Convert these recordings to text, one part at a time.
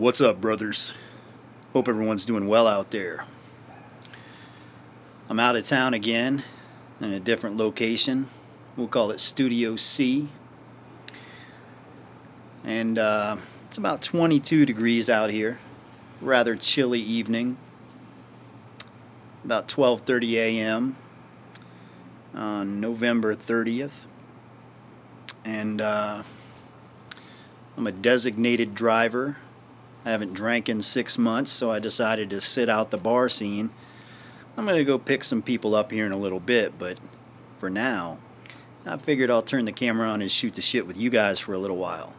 What's up, brothers? Hope everyone's doing well out there. I'm out of town again in a different location. We'll call it Studio C. And it's about 22 degrees out here. Rather chilly evening. About 12:30 a.m. on November 30th. And I'm a designated driver. I haven't drank in 6 months, so I decided to sit out the bar scene. I'm going to go pick some people up here in a little bit, but for now, I figured I'll turn the camera on and shoot the shit with you guys for a little while.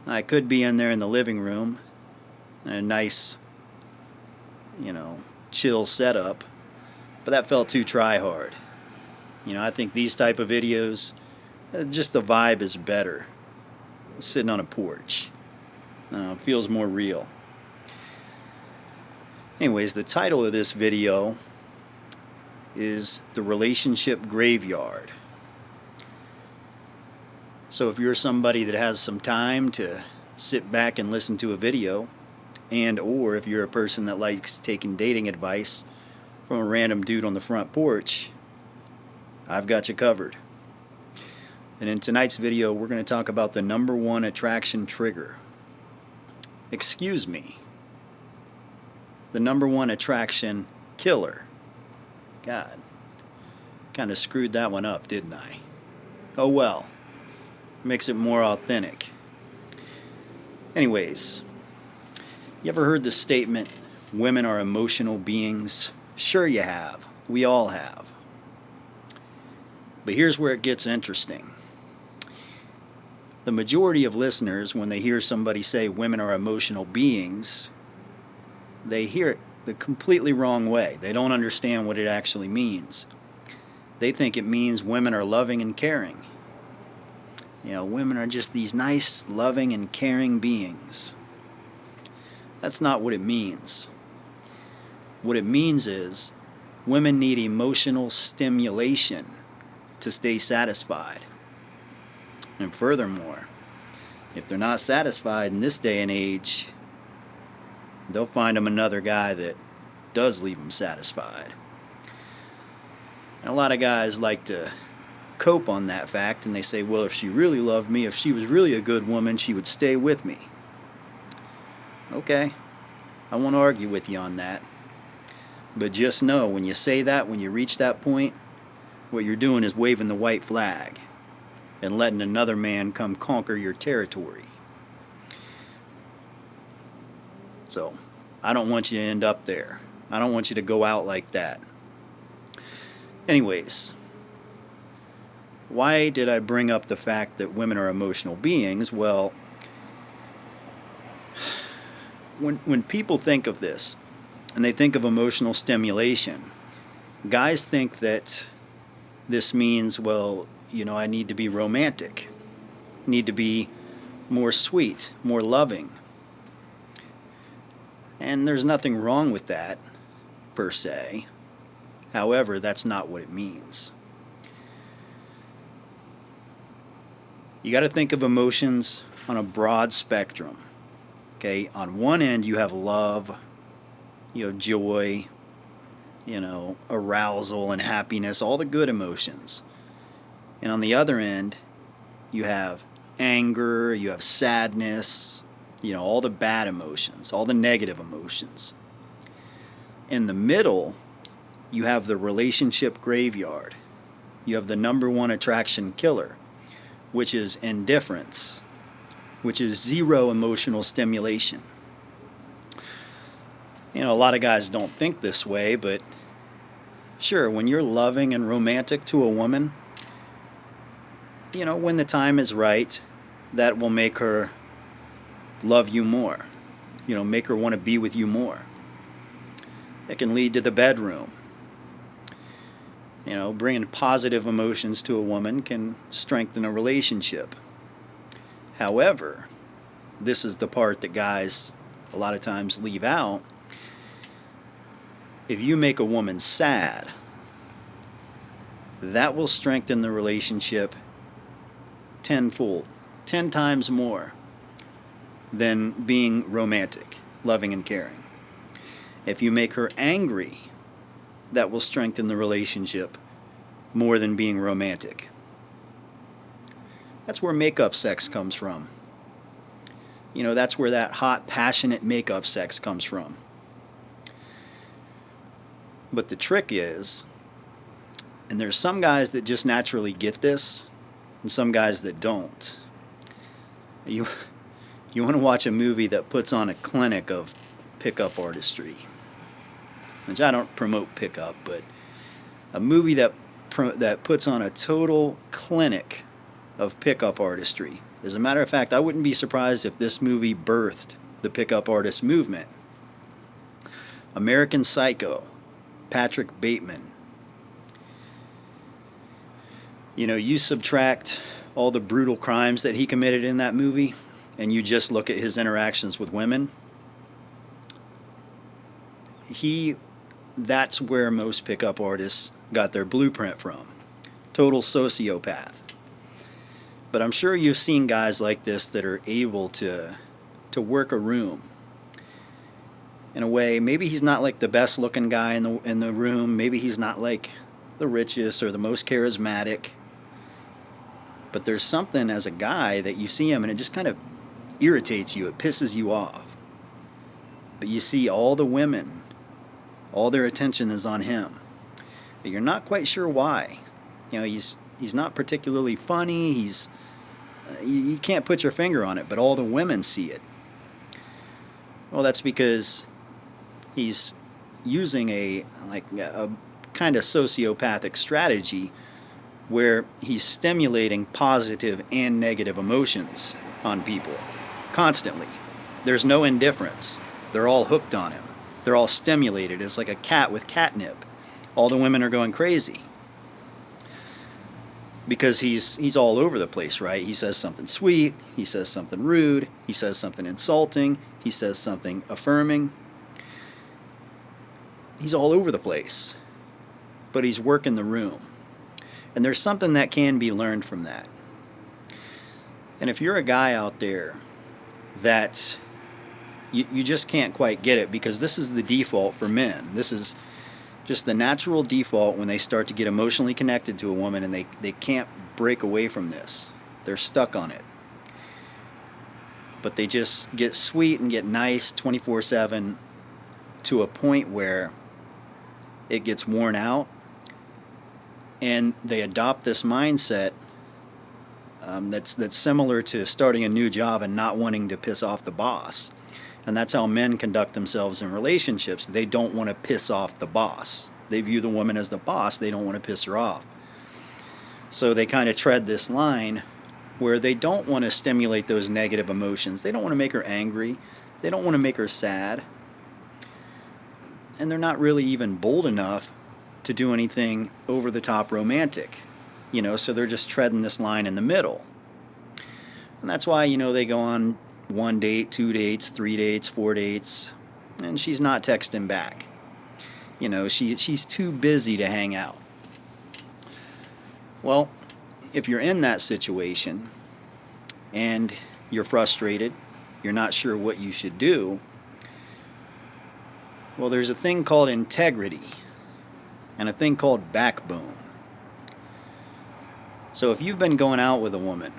I could be in there in the living room, a nice, chill setup, but that felt too try-hard. I think these type of videos, just the vibe is better. Sitting on a porch. Feels more real. Anyways, the title of this video is The Relationship Graveyard. So if you're somebody that has some time to sit back and listen to a video, and or if you're a person that likes taking dating advice from a random dude on the front porch, I've got you covered. And in tonight's video, we're going to talk about the number one attraction trigger. Excuse me. The number one attraction killer. God. Kind of screwed that one up, didn't I? Oh well. Makes it more authentic. Anyways. You ever heard the statement, women are emotional beings? Sure you have. We all have. But here's where it gets interesting. The majority of listeners, when they hear somebody say women are emotional beings, they hear it the completely wrong way. They don't understand what it actually means. They think it means women are loving and caring. Women are just these nice, loving, and caring beings. That's not what it means. What it means is women need emotional stimulation to stay satisfied. And furthermore, if they're not satisfied in this day and age, they'll find them another guy that does leave them satisfied. And a lot of guys like to cope on that fact, and they say, well, if she really loved me, if she was really a good woman, she would stay with me. Okay, I won't argue with you on that. But just know, when you say that, when you reach that point, what you're doing is waving the white flag and letting another man come conquer your territory. So, I don't want you to end up there. I don't want you to go out like that. Anyways, why did I bring up the fact that women are emotional beings? Well, when people think of this, and they think of emotional stimulation, guys think that this means, well, I need to be romantic, need to be more sweet, more loving. And there's nothing wrong with that, per se. However, that's not what it means. You got to think of emotions on a broad spectrum. Okay, on one end you have love, joy, arousal and happiness, all the good emotions. And on the other end, you have anger, you have sadness, all the bad emotions, all the negative emotions. In the middle, you have the relationship graveyard. You have the number one attraction killer, which is indifference, which is zero emotional stimulation. A lot of guys don't think this way, but sure, when you're loving and romantic to a woman, when the time is right, that will make her love you more. Make her want to be with you more. It can lead to the bedroom. Bringing positive emotions to a woman can strengthen a relationship. However, this is the part that guys a lot of times leave out. If you make a woman sad, that will strengthen the relationship tenfold, 10 times more than being romantic, loving and caring. If you make her angry, that will strengthen the relationship more than being romantic. That's where makeup sex comes from. That's where that hot, passionate makeup sex comes from. But the trick is, and there's some guys that just naturally get this, and some guys that don't. You want to watch a movie that puts on a clinic of pickup artistry, which I don't promote pickup, but a movie that puts on a total clinic of pickup artistry. As a matter of fact, I wouldn't be surprised if this movie birthed the pickup artist movement. American Psycho, Patrick Bateman. You subtract all the brutal crimes that he committed in that movie, and you just look at his interactions with women. That's where most pickup artists got their blueprint from. Total sociopath. But I'm sure you've seen guys like this that are able to work a room in a way. Maybe he's not like the best looking guy in the room. Maybe he's not like the richest or the most charismatic. But there's something as a guy that you see him and it just kind of irritates you. It pisses you off. But you see all the women, all their attention is on him. But you're not quite sure why. He's not particularly funny. You can't put your finger on it, but all the women see it. Well, that's because he's using a kind of sociopathic strategy where he's stimulating positive and negative emotions on people constantly. There's no indifference. They're all hooked on him. They're all stimulated. It's like a cat with catnip. All the women are going crazy because he's all over the place, right? He says something sweet, he says something rude, he says something insulting, he says something affirming. He's all over the place, but he's working the room. And there's something that can be learned from that. And if you're a guy out there that you just can't quite get it, because this is the default for men. This is just the natural default when they start to get emotionally connected to a woman, and they can't break away from this. They're stuck on it. But they just get sweet and get nice 24/7 to a point where it gets worn out, and they adopt this mindset that's similar to starting a new job and not wanting to piss off the boss. And that's how men conduct themselves in relationships. They don't want to piss off the boss. They view the woman as the boss. They don't want to piss her off. So they kind of tread this line where they don't want to stimulate those negative emotions. They don't want to make her angry. They don't want to make her sad. And they're not really even bold enough to do anything over-the-top romantic. So they're just treading this line in the middle. And that's why, they go on 1 date, 2 dates, 3 dates, 4 dates, and she's not texting back. She's too busy to hang out. Well, if you're in that situation and you're frustrated, you're not sure what you should do, well, there's a thing called integrity and a thing called backbone. So if you've been going out with a woman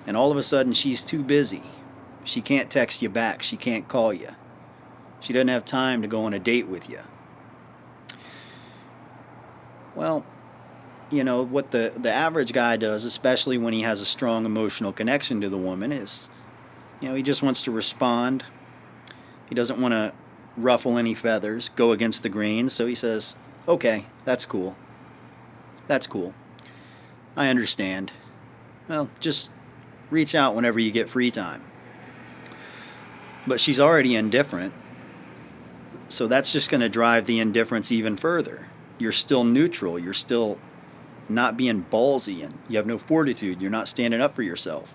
and all of a sudden she's too busy, she can't text you back, she can't call you, she doesn't have time to go on a date with you, well, what the average guy does, especially when he has a strong emotional connection to the woman, is he just wants to respond. He doesn't want to ruffle any feathers, go against the grain, so he says, okay, that's cool, I understand, well, just reach out whenever you get free time. But she's already indifferent, so that's just going to drive the indifference even further. You're still neutral, you're still not being ballsy, and you have no fortitude, you're not standing up for yourself.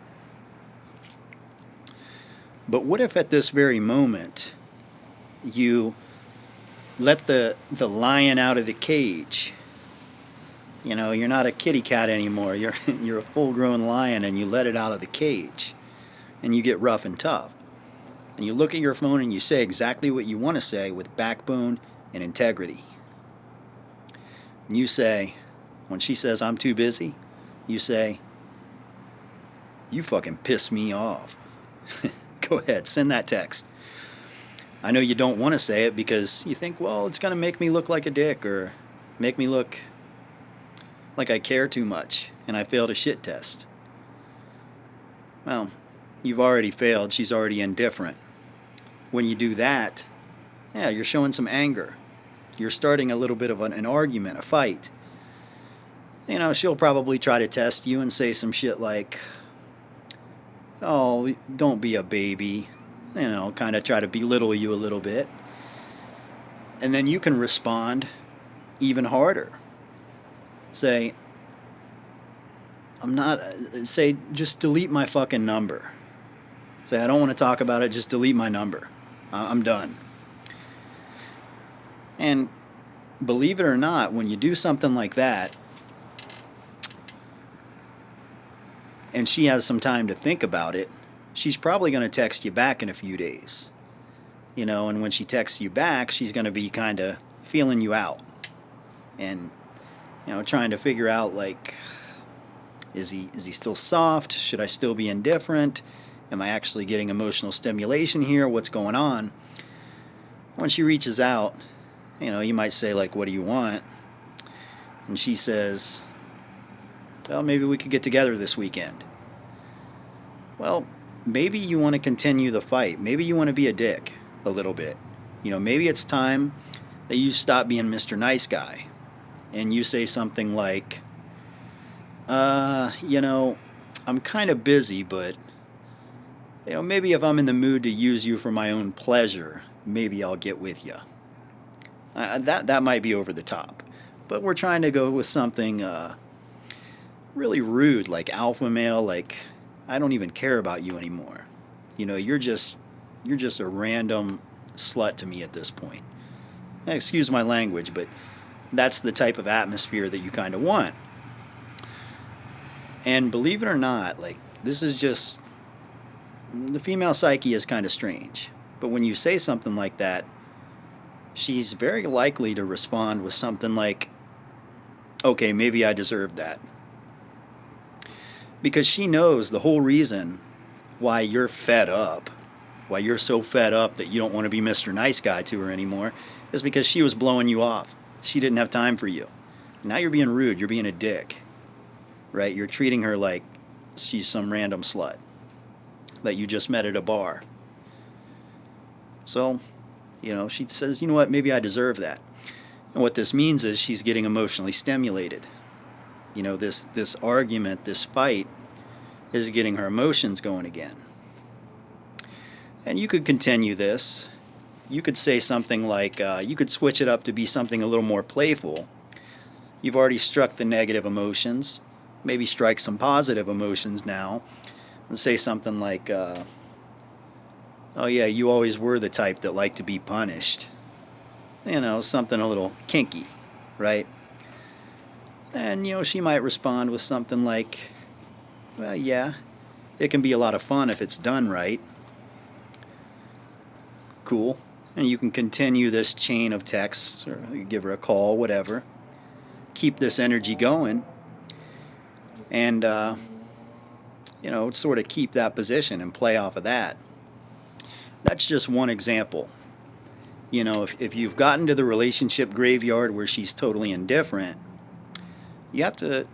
But what if at this very moment you let the lion out of the cage? You're not a kitty cat anymore, you're a full-grown lion, and you let it out of the cage and you get rough and tough. and you look at your phone and you say exactly what you want to say with backbone and integrity. And you say, when she says, I'm too busy, you say, you fucking piss me off. Go ahead, send that text. I know you don't want to say it because you think, well, it's going to make me look like a dick or make me look like I care too much and I failed a shit test. Well, you've already failed. She's already indifferent. When you do that, yeah, you're showing some anger. You're starting a little bit of an argument, a fight. You know, she'll probably try to test you and say some shit like, oh, don't be a baby. You know, kind of try to belittle you a little bit. And then you can respond even harder. Say, just delete my fucking number. Say, I don't want to talk about it, just delete my number. I'm done. And believe it or not, when you do something like that, and she has some time to think about it, she's probably going to text you back in a few days. You know, and when she texts you back, she's going to be kind of feeling you out. And, you know, trying to figure out, like, is he still soft? Should I still be indifferent? Am I actually getting emotional stimulation here? What's going on? When she reaches out, you know, you might say, like, what do you want? And she says, well, maybe we could get together this weekend. Well, maybe you want to continue the fight. Maybe you want to be a dick a little bit. You know, maybe it's time that you stop being Mr. Nice Guy and you say something like, you know, I'm kind of busy, but, you know, maybe if I'm in the mood to use you for my own pleasure, maybe I'll get with you. That might be over the top. But we're trying to go with something really rude, like alpha male, like, I don't even care about you anymore. You know, you're just a random slut to me at this point. Excuse my language, but that's the type of atmosphere that you kind of want. And believe it or not, like, this is just, the female psyche is kind of strange. But when you say something like that, she's very likely to respond with something like, okay, maybe I deserve that. Because she knows the whole reason why you're fed up, why you're so fed up that you don't want to be Mr. Nice Guy to her anymore, is because she was blowing you off. She didn't have time for you. Now you're being rude. You're being a dick. Right? You're treating her like she's some random slut that you just met at a bar. So, you know, she says, you know what, maybe I deserve that. And what this means is she's getting emotionally stimulated. You know, this argument, this fight is getting her emotions going again. And you could continue this. You could say something like, you could switch it up to be something a little more playful. You've already struck the negative emotions. Maybe strike some positive emotions now. And say something like, oh yeah, you always were the type that liked to be punished. You know, something a little kinky, right? And, you know, she might respond with something like, well, yeah, it can be a lot of fun if it's done right. Cool. And you can continue this chain of texts, or you give her a call, whatever. Keep this energy going. And, you know, sort of keep that position and play off of that. That's just one example. You know, if you've gotten to the relationship graveyard where she's totally indifferent, you have to,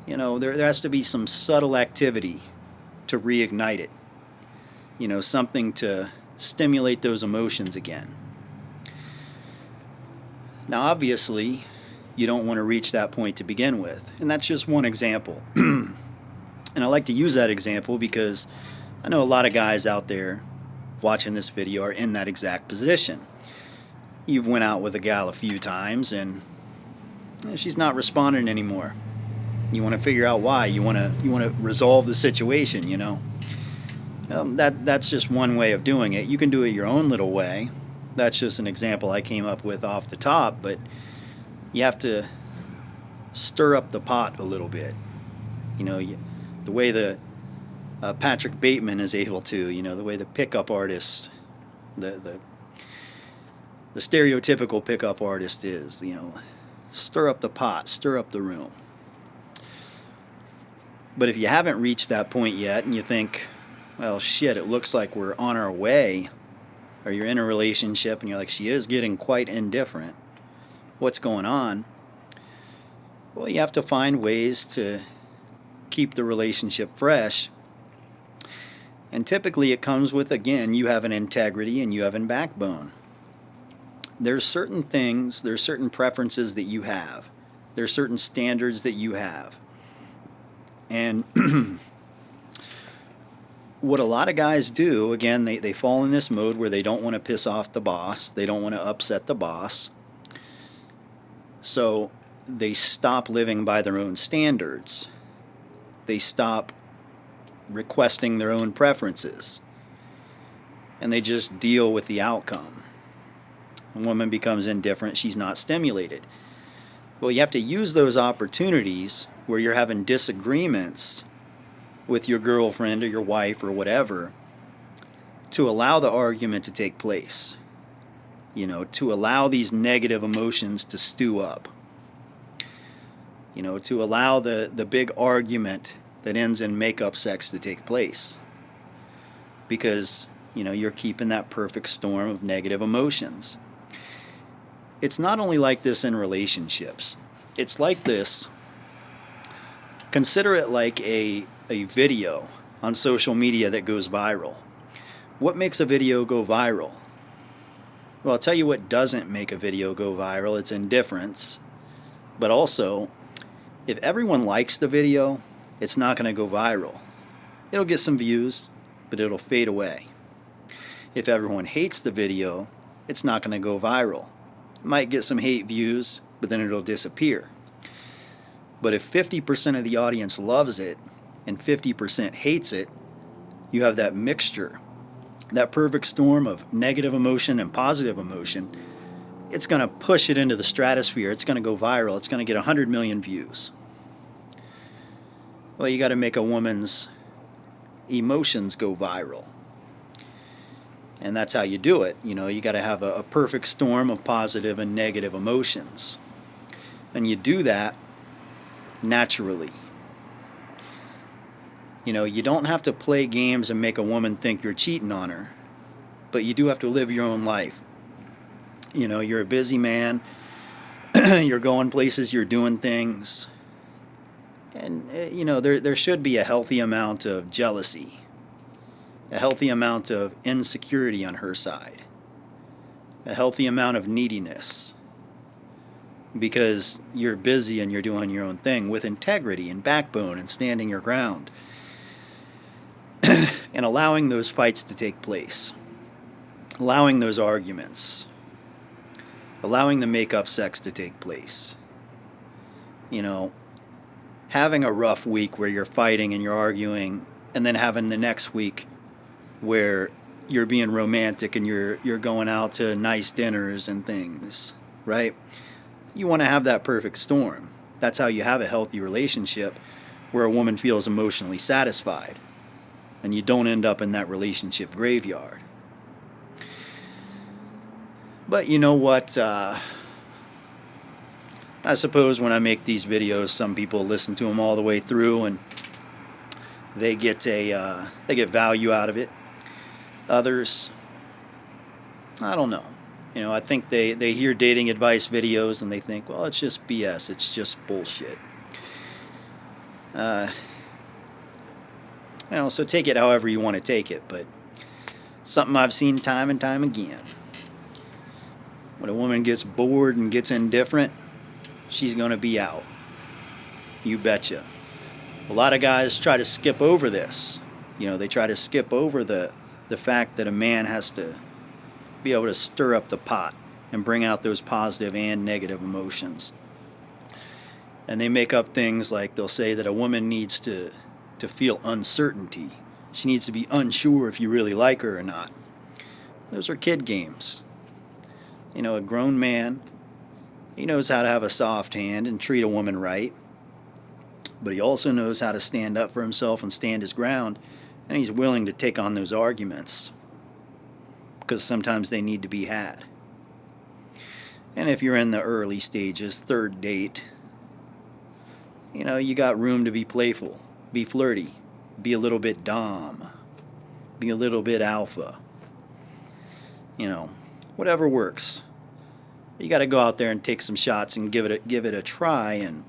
you know, there has to be some subtle activity to reignite it. You know, something to stimulate those emotions again. Now, obviously, you don't want to reach that point to begin with. And that's just one example. And I like to use that example because I know a lot of guys out there watching this video are in that exact position. You've went out with a gal a few times and she's not responding anymore. You want to figure out why. You want to resolve the situation, you know. That's just one way of doing it. You can do it your own little way. That's just an example I came up with off the top, but you have to stir up the pot a little bit. You know, the way the Patrick Bateman is able to, the way the pickup artist, the stereotypical pickup artist is, stir up the pot, stir up the room. But if you haven't reached that point yet and you think, well, shit, it looks like we're on our way, or you're in a relationship and you're like, she is getting quite indifferent, what's going on? Well, you have to find ways to keep the relationship fresh. And typically it comes with, again, you have an integrity and you have a backbone. There's certain things, there's certain preferences that you have. There's certain standards that you have. And what a lot of guys do, again, they fall in this mode where they don't want to piss off the boss. They don't want to upset the boss. So they stop living by their own standards. They stop requesting their own preferences. And they just deal with the outcome. A woman becomes indifferent. She's not stimulated. Well, you have to use those opportunities where you're having disagreements with your girlfriend or your wife or whatever to allow the argument to take place. To allow these negative emotions to stew up. To allow the big argument that ends in make-up sex to take place. Because, you're keeping that perfect storm of negative emotions. It's not only like this in relationships. It's like this. Consider it like a video on social media that goes viral. What makes a video go viral? Well, I'll tell you what doesn't make a video go viral. It's indifference. But also, if everyone likes the video, it's not going to go viral. It'll get some views, but it'll fade away. If everyone hates the video, it's not going to go viral. It might get some hate views, but then it'll disappear. But if 50% of the audience loves it and 50% hates it, you have that mixture, that perfect storm of negative emotion and positive emotion. It's going to push it into the stratosphere. It's going to go viral. It's going to get 100 million views. Well, you got to make a woman's emotions go viral. And that's how you do it. You got to have a perfect storm of positive and negative emotions. And you do that naturally. You don't have to play games and make a woman think you're cheating on her. But you do have to live your own life. You're a busy man. You're going places. You're doing things. And, there should be a healthy amount of jealousy. A healthy amount of insecurity on her side. A healthy amount of neediness. Because you're busy and you're doing your own thing with integrity and backbone and standing your ground. And allowing those fights to take place. Allowing those arguments. Allowing the make-up sex to take place. Having a rough week where you're fighting and you're arguing, and then having the next week where you're being romantic and you're going out to nice dinners and things, right? You want to have that perfect storm. That's how you have a healthy relationship where a woman feels emotionally satisfied and you don't end up in that relationship graveyard. But you know what? I suppose when I make these videos, some people listen to them all the way through and they get value out of it. Others, I don't know. I think they hear dating advice videos and they think, well, it's just BS. It's just bullshit. So take it however you want to take it, but something I've seen time and time again. When a woman gets bored and gets indifferent, she's going to be out. You betcha. A lot of guys try to skip over this. They try to skip over the fact that a man has to be able to stir up the pot and bring out those positive and negative emotions. And they make up things like they'll say that a woman needs to feel uncertainty. She needs to be unsure if you really like her or not. Those are kid games. A grown man, he knows how to have a soft hand and treat a woman right. But he also knows how to stand up for himself and stand his ground And he's willing to take on those arguments because sometimes they need to be had. And if you're in the early stages, third date, you know, you got room to be playful, be flirty, be a little bit dom, be a little bit alpha. You know, whatever works. You got to go out there and take some shots and give it a try and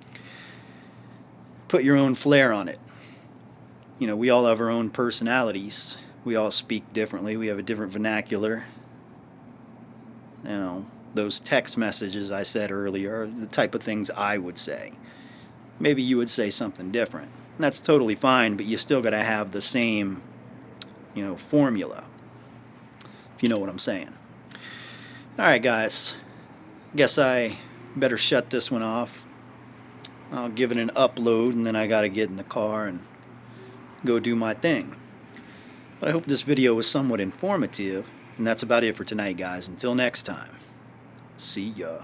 put your own flair on it. You know, we all have our own personalities. We all speak differently. We have a different vernacular. You know, those text messages I said earlier are the type of things I would say. Maybe you would say something different. And that's totally fine, but you still got to have the same, you know, formula. If you know what I'm saying. All right, guys. Guess I better shut this one off. I'll give it an upload, and then I got to get in the car and go do my thing. But I hope this video was somewhat informative, and that's about it for tonight, guys. Until next time, see ya.